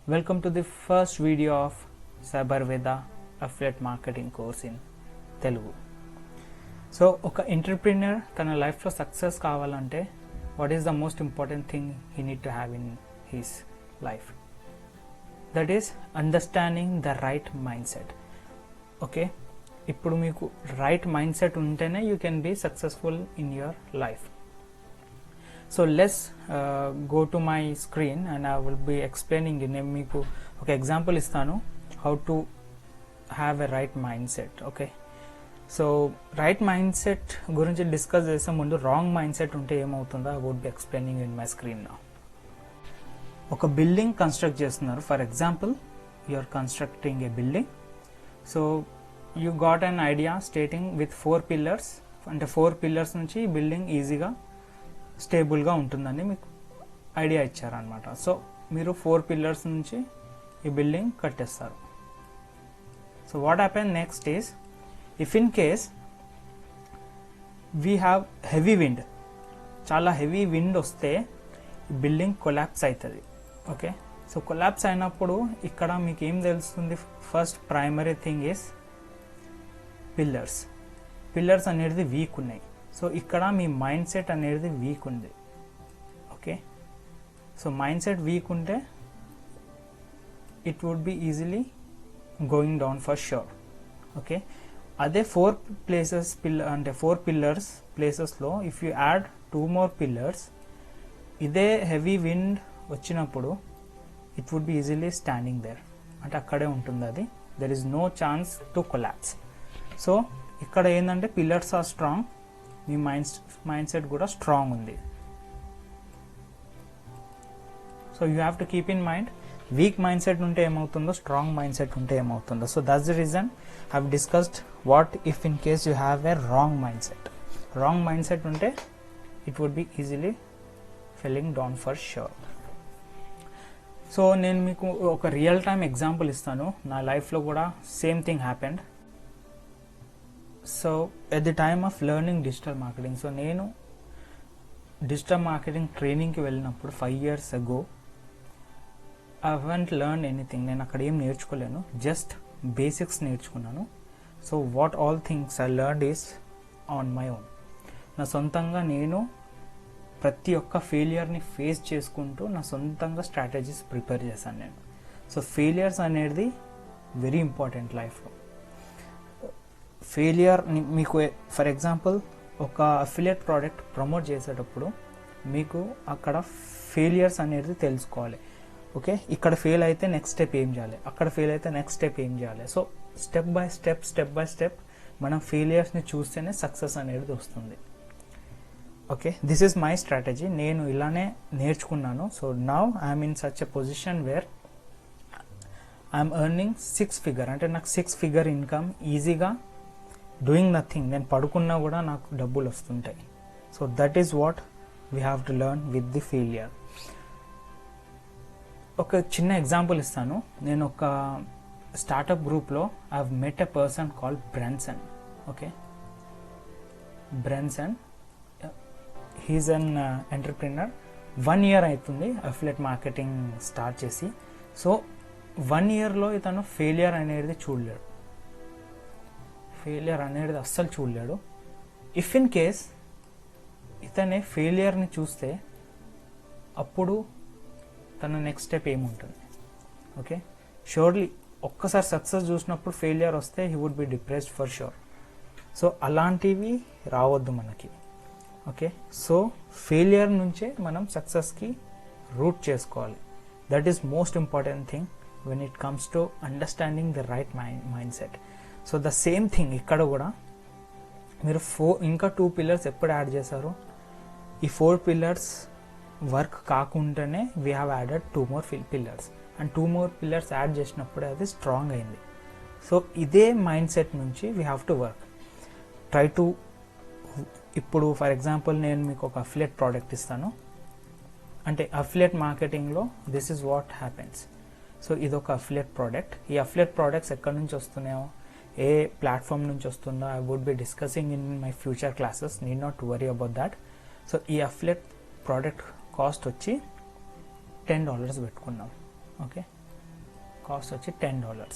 Welcome to the first video of Cyberveda affiliate marketing course in Telugu. So, oka entrepreneur tana life lo success kavalante what is the most important thing he need to have in his life? That is understanding the right mindset. Okay, ఇప్పుడు మీకు right mind set ఉంటేనే you can be successful in your life. So let's go to my screen and I will be explaining. నేను మీకు ఒక example ఇస్తాను how to have a right mind set. Okay, so right mind set గురించి discuss చేసే ముందు wrong mind set ఉంటే ఏమవుతుందో I would be explaining in my screen now. ఒక బిల్డింగ్ కన్స్ట్రక్ట్ చేస్తున్నారు. For example you are constructing A building. So you got an idea stating with 4 pillars, అంటే 4 pillars నుంచి building ఈజీగా స్టేబుల్గా ఉంటుందని మీకు ఐడియా ఇచ్చారనమాట. సో మీరు 4 పిల్లర్స్ నుంచి ఈ బిల్డింగ్ కట్టేస్తారు. So what happen next is, if in case we have heavy wind, చాలా హెవీ విండ్ వస్తే ఈ బిల్డింగ్ కొలాప్స్ అవుతుంది. ఓకే, సో కొలాప్స్ అయినప్పుడు ఇక్కడ మీకు ఏం తెలుస్తుంది? First primary thing is pillars అనేది వీక్ ఉన్నాయి. సో ఇక్కడ మీ మైండ్ సెట్ అనేది వీక్ ఉంది. Okay, so mind set weak ఉంటే it would be easily going down for sure. Okay, అదే 4 ప్లేసెస్ అంటే 4 పిల్లర్స్ ప్లేసెస్లో if you add 2 more pillars, ఇదే హెవీ విండ్ వచ్చినప్పుడు it would be easily standing there, అంటే అక్కడే ఉంటుంది అది. There is no chance to collapse. So ఇక్కడ ఏంటంటే పిల్లర్స్ ఆర్ స్ట్రాంగ్, మీ మైండ్ సెట్ కూడా స్ట్రాంగ్ ఉంది. So you have to keep in mind, weak mind set ఉంటే ఏమవుతుందో, స్ట్రాంగ్ మైండ్ సెట్ ఉంటే ఏమవుతుందో. So that's the reason I have discussed what if in case you have a wrong mind set. Wrong mind set ఉంటే it would be easily felling down for sure. So నేను మీకు ఒక real time example ఇస్తాను. నా లైఫ్లో కూడా same thing happened. So at the time of learning digital marketing, so నేను digital marketing ట్రైనింగ్కి వెళ్ళినప్పుడు 5 years ago I haven't learn anything. నేను అక్కడ ఏం నేర్చుకోలేను, జస్ట్ బేసిక్స్ నేర్చుకున్నాను. So what all things I learned is on my own. నా సొంతంగా నేను ప్రతి ఒక్క ఫెయిలియర్ని ఫేస్ చేసుకుంటూ నా సొంతంగా స్ట్రాటజీస్ ప్రిపేర్ చేశాను నేను. సో ఫెయిలియర్స్ అనేది వెరీ ఇంపార్టెంట్ లైఫ్లో. ఫెయిలియర్ మీకు ఫర్ ఎగ్జాంపుల్ ఒక అఫిలియేట్ ప్రోడక్ట్ ప్రమోట్ చేసేటప్పుడు మీకు అక్కడ ఫెయిలియర్స్ అనేది తెలుసుకోవాలి. ఓకే, ఇక్కడ ఫెయిల్ అయితే నెక్స్ట్ స్టెప్ ఏం చేయాలి, అక్కడ ఫెయిల్ అయితే నెక్స్ట్ స్టెప్ ఏం చేయాలి. సో స్టెప్ బై స్టెప్ మనం ఫెయిలియర్స్ని చూస్తేనే సక్సెస్ అనేది వస్తుంది. Okay, this is my strategy. నేను ఇలానే నేర్చుకున్నాను. So now I'm in such a position where I'm earning 6 figure, అంటే నాకు 6 figure ఇన్కమ్ ఈజీగా డూయింగ్ నథింగ్. నేను పడుకున్నా కూడా నాకు డబ్బులు వస్తుంటాయి. So that is what we have to learn with the failure. ఒక చిన్న ఎగ్జాంపుల్ ఇస్తాను. నేను ఒక స్టార్టప్ గ్రూప్లో I have met a person called Brenson. Okay, Brenson, he is an entrepreneur. 1 year అవుతుంది అఫిలియేట్ మార్కెటింగ్ స్టార్ట్ చేసి. సో 1 yearలో ఇతను ఫెయిలియర్ అనేది చూడలేడు, అస్సలు చూడలేడు. ఇఫ్ ఇన్ కేస్ ఇతనే ఫెయిలియర్ని చూస్తే అప్పుడు తన నెక్స్ట్ స్టెప్ ఏముంటుంది? ఓకే, షూర్లీ ఒక్కసారి సక్సెస్ చూసినప్పుడు ఫెయిలియర్ వస్తే he would be depressed for sure. So అలాంటివి రావద్దు మనకి. ఓకే, సో ఫెయిలియర్ నుంచే మనం సక్సెస్కి రూట్ చేసుకోవాలి. That is most important thing when it comes to understanding the right mind set. So the same thing ఇక్కడ కూడా మీరు ఇంకా 2 pillars ఎప్పుడు యాడ్ చేశారు? ఈ 4 pillars వర్క్ కాకుండానే we have added 2 more pillars, and 2 more pillars add చేసినప్పుడే అది స్ట్రాంగ్ అయింది. సో ఇదే మైండ్ సెట్ నుంచి we have to work. Try to, ఇప్పుడు ఫర్ ఎగ్జాంపుల్ నేను మీకు ఒక అఫిలియేట్ ప్రోడక్ట్ ఇస్తాను, అంటే అఫిలియేట్ మార్కెటింగ్లో this is what happens. So ఇది ఒక అఫిలియేట్ ప్రోడక్ట్. ఈ అఫిలియేట్ ప్రోడక్ట్స్ ఎక్కడి నుంచి వస్తున్నాయో, ఏ ప్లాట్ఫామ్ నుంచి వస్తుందో I would be discussing in my future classes. Need not worry about that. So ఈ అఫిలియేట్ ప్రోడక్ట్ కాస్ట్ వచ్చి $10 పెట్టుకున్నాం. ఓకే, కాస్ట్ వచ్చి $10.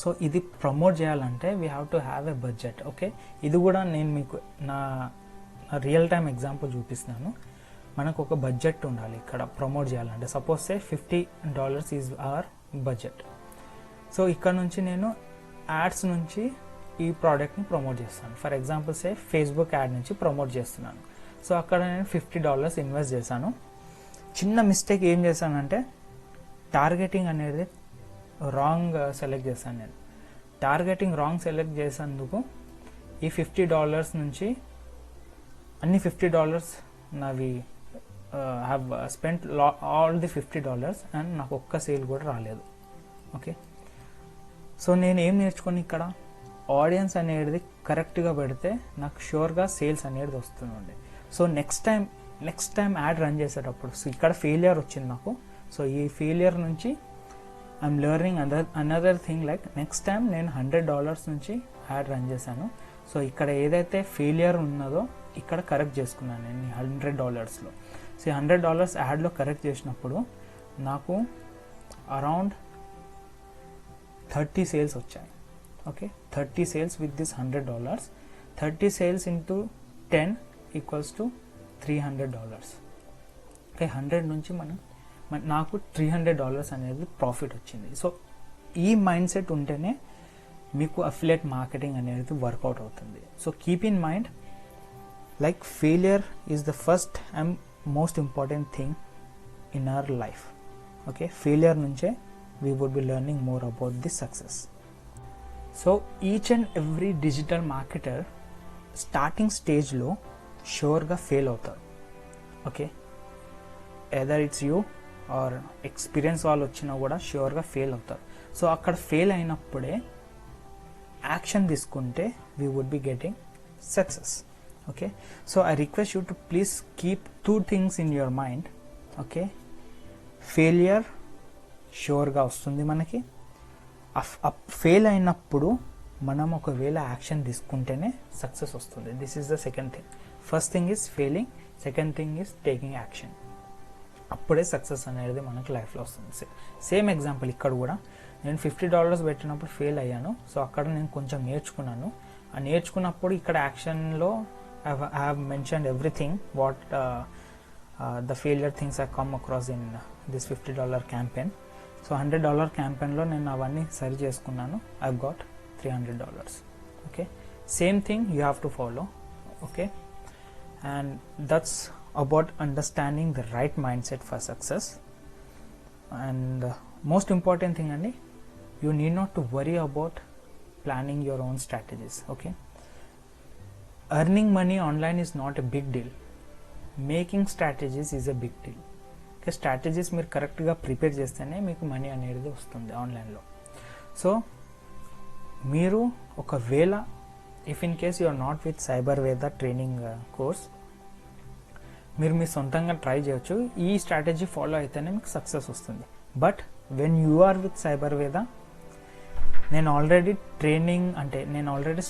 సో ఇది ప్రమోట్ చేయాలంటే we have to have a budget. Okay, ఇది కూడా నేను మీకు నా రియల్ టైమ్ ఎగ్జాంపుల్ చూపిస్తున్నాను. మనకు ఒక బడ్జెట్ ఉండాలి ఇక్కడ ప్రమోట్ చేయాలంటే. Suppose say $50 is our budget. So ఇక్కడ నుంచి నేను యాడ్స్ నుంచి ఈ ప్రోడక్ట్ని ప్రమోట్ చేస్తాను. For example say Facebook add నుంచి ప్రమోట్ చేస్తున్నాను. సో అక్కడ నేను $50 ఇన్వెస్ట్ చేశాను. చిన్న మిస్టేక్ ఏం చేశానంటే టార్గెటింగ్ అనేది రాంగ్ సెలెక్ట్ చేశాను. నేను టార్గెటింగ్ రాంగ్ సెలెక్ట్ చేసేందుకు ఈ $50 నుంచి అన్ని $50 నావి have spent all the $50 and నాకు ఒక్క సేల్ కూడా రాలేదు. ఓకే, సో నేను ఏం నేర్చుకొని ఇక్కడ ఆడియన్స్ అనేది కరెక్ట్గా పెడితే నాకు షూర్గా సేల్స్ అనేది వస్తుండే. So next time ad run చేసేటప్పుడు సో ఇక్కడ ఫెయిలియర్ వచ్చింది నాకు. సో ఈ ఫెయిలియర్ నుంచి I'm learning another thing like next time నేను $100 నుంచి యాడ్ రన్ చేశాను. సో ఇక్కడ ఏదైతే ఫెయిలియర్ ఉన్నదో ఇక్కడ కరెక్ట్ చేసుకున్నాను నేను $100లో. సో $100 యాడ్లో కరెక్ట్ చేసినప్పుడు నాకు అరౌండ్ 30 సేల్స్ వచ్చాయి. Okay, 30 sales with this $100. 30 sales into 10 equals to $300. Okay, 100 నుంచి నాకు $300 అనేది ప్రాఫిట్ వచ్చింది. సో ఈ మైండ్ సెట్ ఉంటేనే మీకు అఫిలియేట్ మార్కెటింగ్ అనేది వర్కౌట్ అవుతుంది. So keep in mind like failure is the first and most important thing in our life. Okay, failure నుంచే we would be learning more about the success. So each and every digital marketer starting stage లో షూర్గా fail అవుతారు. Okay, either it's you are experience వాళ్ళు వచ్చినా కూడా షూర్గా fail అవుతారు. So అక్కడ ఫెయిల్ అయినప్పుడే యాక్షన్ తీసుకుంటే we would be getting success. Okay, so I request you to please keep 2 things in your mind. Okay, failure షూర్గా వస్తుంది మనకి. ఫెయిల్ అయినప్పుడు మనం ఒకవేళ యాక్షన్ తీసుకుంటేనే సక్సెస్ వస్తుంది. This is the second thing. First thing is failing, second thing is taking action. అప్పుడే success అనేది మనకి లైఫ్లో వస్తుంది. సేమ్ ఎగ్జాంపుల్ ఇక్కడ కూడా నేను $50 పెట్టినప్పుడు ఫెయిల్ అయ్యాను. సో అక్కడ నేను కొంచెం నేర్చుకున్నాను. ఆ నేర్చుకున్నప్పుడు ఇక్కడ యాక్షన్లో I have mentioned everything what the failure things I come across in this $50 campaign. So $100 క్యాంపెయిన్లో నేను అవన్నీ సరి చేసుకున్నాను. I got $300. Okay, same thing you have to follow. Okay, and that's about understanding the right mind set for success. And most important thing అండి, you need not to worry about planning your own strategies. Okay, earning money online is not a big deal, making strategies is a big deal. Okay, strategies మీరు కరెక్ట్గా prepare చేస్తేనే మీకు money అనేది వస్తుంది ఆన్లైన్లో. So మీరు ఒకవేళ if in case you are not with cyber Veda training course, మీరు మీ సొంతంగా ట్రై చేయొచ్చు. ఈ స్ట్రాటజీ ఫాలో అయితేనే మీకు సక్సెస్ వస్తుంది. But when you are with cyber Veda, నేను ఆల్రెడీ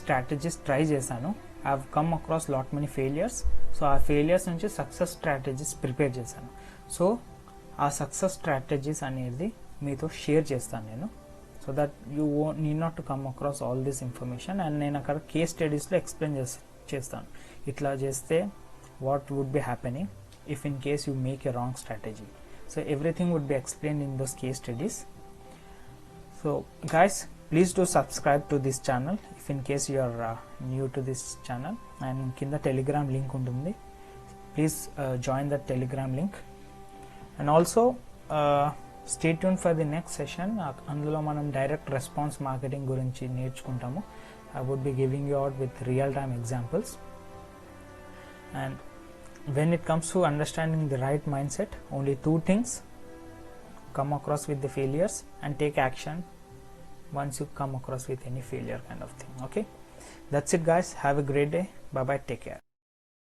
స్ట్రాటజీస్ ట్రై చేశాను. I have come across lot many failures. So ఆ ఫెయిలియర్స్ నుంచి సక్సెస్ స్ట్రాటజీస్ ప్రిపేర్ చేశాను. సో ఆ సక్సెస్ స్ట్రాటజీస్ అనేది మీతో షేర్ చేస్తాను నేను. So that you need not to come across all this information. And నేను అక్కడ కేస్ స్టడీస్లో ఎక్స్ప్లెయిన్ చేస్తాను. ఇట్లా చేస్తే what would be happening if in case you make a wrong strategy. So everything would be explained in those case studies. So guys, please do subscribe to this channel if in case you are new to this channel. And kinda telegram link untundi, please join the telegram link. And also stay tuned for the next session. Andulo manam direct response marketing gurinchi nerchukuntamu. I would be giving you out with real time examples. And when it comes to understanding the right mindset, only 2 things: come across with the failures and take action once you come across with any failure kind of thing. Okay, that's it guys. Have a great day. Bye bye, take care.